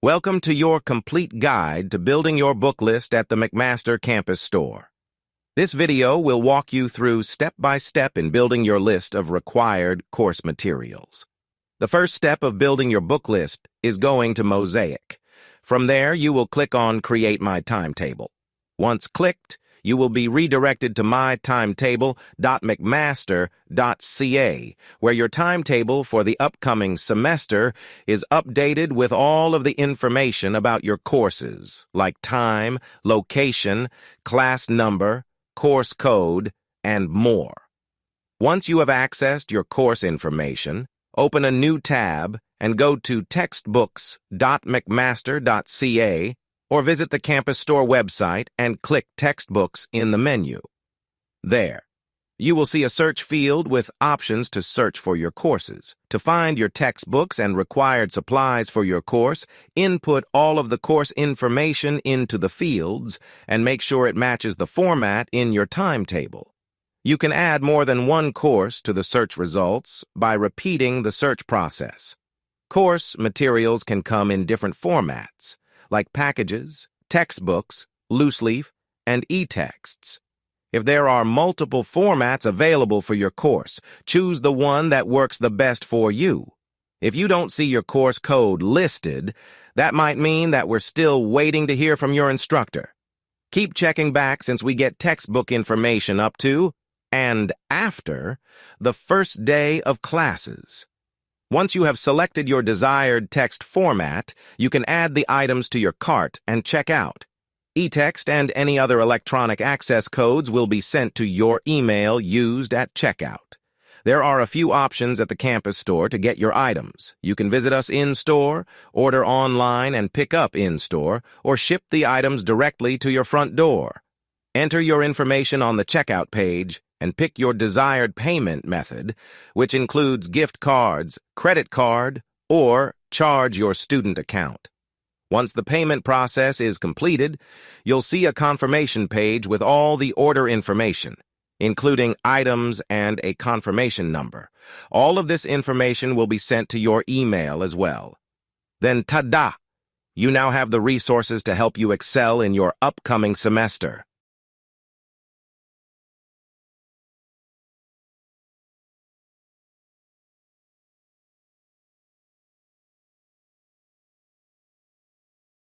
Welcome to your complete guide to building your book list at the McMaster campus store. This video will walk you through step-by-step in building your list of required course materials. The first step of building your book list is going to Mosaic. From there, you will click on Create My Timetable. Once clicked, you will be redirected to mytimetable.mcmaster.ca, where your timetable for the upcoming semester is updated with all of the information about your courses, like time, location, class number, course code, and more. Once you have accessed your course information, open a new tab and go to textbooks.mcmaster.ca or visit the campus store website and click Textbooks in the menu. There, you will see a search field with options to search for your courses. To find your textbooks and required supplies for your course, input all of the course information into the fields and make sure it matches the format in your timetable. You can add more than one course to the search results by repeating the search process. Course materials can come in different formats, like packages, textbooks, loose leaf, and e-texts. If there are multiple formats available for your course, choose the one that works the best for you. If you don't see your course code listed, that might mean that we're still waiting to hear from your instructor. Keep checking back since we get textbook information up to and after the first day of classes. Once you have selected your desired text format, you can add the items to your cart and check out. E-text and any other electronic access codes will be sent to your email used at checkout. There are a few options at the campus store to get your items. You can visit us in-store, order online and pick up in-store, or ship the items directly to your front door. Enter your information on the checkout page and pick your desired payment method, which includes gift cards, credit card, or charge your student account. Once the payment process is completed, you'll see a confirmation page with all the order information, including items and a confirmation number. All of this information will be sent to your email as well. Then, ta-da! You now have the resources to help you excel in your upcoming semester.